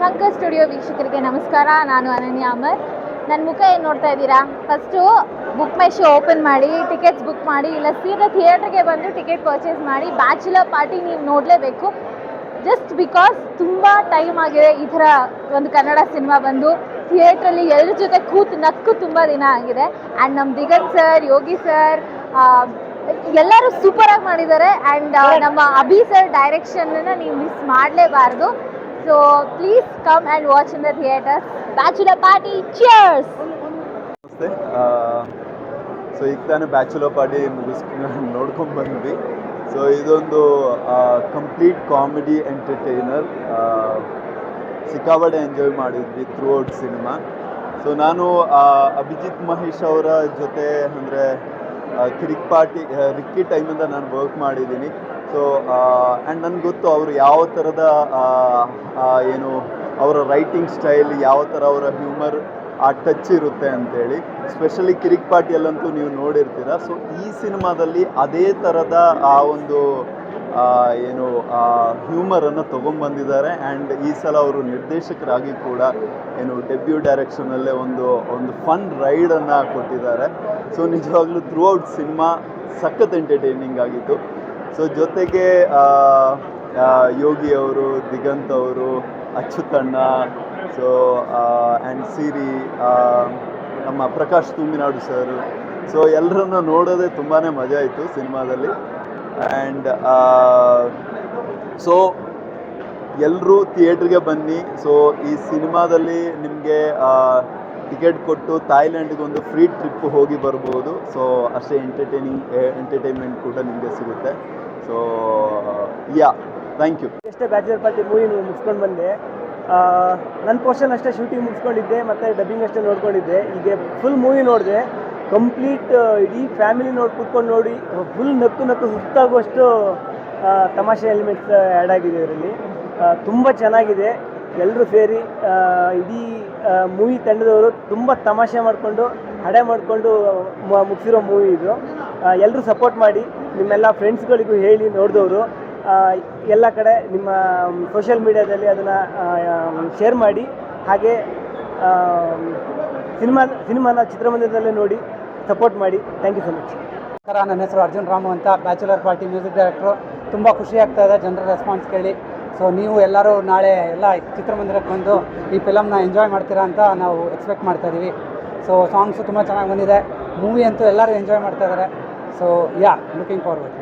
Shankar studio ವೀಕ್ಷಕರಿಗೆ ನಮಸ್ಕಾರ. ನಾನು ಅನನ್ಯ ಅಮರ್. ನನ್ನ ಮುಖ ಏನು ನೋಡ್ತಾ ಇದ್ದೀರಾ? ಫಸ್ಟು ಬುಕ್ ಮೈ ಶೋ ಓಪನ್ ಮಾಡಿ ಟಿಕೆಟ್ಸ್ ಬುಕ್ ಮಾಡಿ, ಇಲ್ಲ ಸೀದಾ ಥಿಯೇಟ್ರಿಗೆ ಬಂದು ಟಿಕೆಟ್ ಪರ್ಚೇಸ್ ಮಾಡಿ. ಬ್ಯಾಚುಲರ್ ಪಾರ್ಟಿ ನೀವು ನೋಡಲೇಬೇಕು. ಜಸ್ಟ್ ಬಿಕಾಸ್ ತುಂಬ ಟೈಮ್ ಆಗಿದೆ ಈ ಥರ ಒಂದು ಕನ್ನಡ ಸಿನಿಮಾ ಬಂದು ಥಿಯೇಟ್ರಲ್ಲಿ ಎಲ್ಲರ ಜೊತೆ ಕೂತು ನಕ್ಕು ತುಂಬ ದಿನ ಆಗಿದೆ. ಆ್ಯಂಡ್ ನಮ್ಮ ದಿಗಂತ್ ಸರ್, ಯೋಗಿ ಸರ್ ಎಲ್ಲರೂ ಸೂಪರಾಗಿ ಮಾಡಿದ್ದಾರೆ. ಆ್ಯಂಡ್ ನಮ್ಮ ಅಭಿ ಸರ್ ಡೈರೆಕ್ಷನ್ನ ನೀವು ಮಿಸ್ ಮಾಡಲೇಬಾರ್ದು. So please come and watch in the theaters. Bachelor party, cheers! ನಮಸ್ತೆ. ಸೊ ಈಗ ತಾನೇ ಬ್ಯಾಚುಲರ್ ಪಾರ್ಟಿ ನೋಡ್ಕೊಂಡು ಬಂದ್ವಿ. ಸೊ ಇದೊಂದು ಕಂಪ್ಲೀಟ್ ಕಾಮಿಡಿ ಎಂಟರ್ಟೈನರ್. ಸಿಕ್ಕಾಪಟ್ಟೆ ಎಂಜಾಯ್ ಮಾಡಿದ್ವಿ ಥ್ರೂ ಔಟ್ ಸಿನಿಮಾ. ಸೊ ನಾನು ಅಭಿಜಿತ್ ಮಹೇಶ್ ಅವರ ಜೊತೆ ಅಂದರೆ ರಿಕ್ಕಿ ಟೈಮಿಂದ ನಾನು ವರ್ಕ್ ಮಾಡಿದ್ದೀನಿ. ಸೊ ಆ್ಯಂಡ್ ನನಗೆ ಗೊತ್ತು ಅವರು ಯಾವ ಥರದ ಏನು ಅವರ ರೈಟಿಂಗ್ ಸ್ಟೈಲ್, ಯಾವ ಥರ ಅವರ ಹ್ಯೂಮರ್ ಆ ಟಚ್ ಇರುತ್ತೆ ಅಂತೇಳಿ. ಸ್ಪೆಷಲಿ ಕಿರಿಕ್ ಪಾರ್ಟಿಯಲ್ಲಂತೂ ನೀವು ನೋಡಿರ್ತೀರ. ಸೊ ಈ ಸಿನಿಮಾದಲ್ಲಿ ಅದೇ ಥರದ ಆ ಒಂದು ಏನು ಹ್ಯೂಮರನ್ನು ತೊಗೊಂಬಂದಿದ್ದಾರೆ. ಆ್ಯಂಡ್ ಈ ಸಲ ಅವರು ನಿರ್ದೇಶಕರಾಗಿ ಕೂಡ ಏನು ಡೆಬ್ಯೂ ಡೈರೆಕ್ಷನಲ್ಲೇ ಒಂದು ಫನ್ ರೈಡನ್ನು ಕೊಟ್ಟಿದ್ದಾರೆ. ಸೊ ನಿಜವಾಗ್ಲೂ ಥ್ರೂ ಔಟ್ ಸಿನಿಮಾ ಸಖತ್ ಎಂಟರ್ಟೈನಿಂಗ್ ಆಗಿತ್ತು. ಸೊ ಜೊತೆಗೆ ಯೋಗಿ ಅವರು, ದಿಗಂತ್ ಅವರು, ಅಚ್ಯುತಣ್ಣ, ಸೊ ಆ್ಯಂಡ್ ಸಿರಿ, ನಮ್ಮ ಪ್ರಕಾಶ್ ತೂಮಿನಾಡು ಸರ್. ಸೊ ಎಲ್ಲರನ್ನು ನೋಡೋದೇ ತುಂಬಾ ಮಜಾ ಆಯಿತು ಸಿನಿಮಾದಲ್ಲಿ. ಆ್ಯಂಡ್ ಸೊ ಎಲ್ಲರೂ ಥಿಯೇಟ್ರಿಗೆ ಬನ್ನಿ. ಸೊ ಈ ಸಿನಿಮಾದಲ್ಲಿ ನಿಮಗೆ ಟಿಕೆಟ್ ಕೊಟ್ಟು ಥಾಯ್ಲ್ಯಾಂಡ್ಗೊಂದು ಫ್ರೀ ಟ್ರಿಪ್ ಹೋಗಿ ಬರ್ಬೋದು. ಸೊ ಅಷ್ಟೇ ಎಂಟರ್ಟೈನ್ಮೆಂಟ್ ಕೂಡ ನಿಮಗೆ ಸಿಗುತ್ತೆ. So thank you. ಅಷ್ಟೇ ಬ್ಯಾಚುಲರ್ ಪಾರ್ಟಿ ಮೂವಿ ಮುಗಿಸ್ಕೊಂಡು ಬಂದೆ. ನನ್ನ ಪೋರ್ಷನ್ ಅಷ್ಟೇ ಶೂಟಿಂಗ್ ಮುಗಿಸ್ಕೊಂಡಿದ್ದೆ, ಮತ್ತು ಡಬ್ಬಿಂಗ್ ಅಷ್ಟೇ ನೋಡ್ಕೊಂಡಿದ್ದೆ. ಈಗ ಫುಲ್ ಮೂವಿ ನೋಡಿದೆ. ಕಂಪ್ಲೀಟ್ ಇಡೀ ಫ್ಯಾಮಿಲಿ ಕೂತ್ಕೊಂಡು ನೋಡಿ ಫುಲ್ ನಕ್ಕು ಸುತ್ತಾಗುವಷ್ಟು ತಮಾಷೆ ಎಲಿಮೆಂಟ್ಸ್ ಆ್ಯಡ್ ಆಗಿದೆ ಇದರಲ್ಲಿ. ತುಂಬ ಚೆನ್ನಾಗಿದೆ. ಎಲ್ಲರೂ ಸೇರಿ ಇಡೀ ಮೂವಿ ತಂಡದವರು ತುಂಬ ತಮಾಷೆ ಮಾಡಿಕೊಂಡು ಹಡೆ ಮಾಡಿಕೊಂಡು ಮುಗಿಸಿರೋ ಮೂವಿ ಇದು. ಎಲ್ಲರೂ ಸಪೋರ್ಟ್ ಮಾಡಿ, ನಿಮ್ಮೆಲ್ಲ ಫ್ರೆಂಡ್ಸ್ಗಳಿಗೂ ಹೇಳಿ ನೋಡಿದವರು ಎಲ್ಲ ಕಡೆ ನಿಮ್ಮ ಸೋಷಿಯಲ್ ಮೀಡಿಯಾದಲ್ಲಿ ಅದನ್ನು ಶೇರ್ ಮಾಡಿ. ಹಾಗೆ ಸಿನಿಮಾನ ಚಿತ್ರಮಂದಿರದಲ್ಲೇ ನೋಡಿ ಸಪೋರ್ಟ್ ಮಾಡಿ. Thank you so much. ನನ್ನ ಹೆಸರು ಅರ್ಜುನ್ ರಾಮು ಅಂತ, ಬ್ಯಾಚುಲರ್ ಪಾರ್ಟಿ ಮ್ಯೂಸಿಕ್ ಡೈರೆಕ್ಟ್ರು. ತುಂಬ ಖುಷಿ ಆಗ್ತಾ ಇದೆ ಜನರ ರೆಸ್ಪಾನ್ಸ್ ಕೇಳಿ. ಸೊ ನೀವು ಎಲ್ಲರೂ ನಾಳೆ ಎಲ್ಲ ಚಿತ್ರಮಂದಿರಕ್ಕೆ ಬಂದು ಈ ಫಿಲಮ್ನ ಎಂಜಾಯ್ ಮಾಡ್ತೀರಾ ಅಂತ ನಾವು ಎಕ್ಸ್ಪೆಕ್ಟ್ ಮಾಡ್ತಾಯಿದ್ದೀವಿ. ಸೊ ಸಾಂಗ್ಸು ತುಂಬ ಚೆನ್ನಾಗಿ ಬಂದಿದೆ. ಮೂವಿ ಅಂತೂ ಎಲ್ಲರೂ ಎಂಜಾಯ್ ಮಾಡ್ತಾ ಇದ್ದಾರೆ. So looking forward.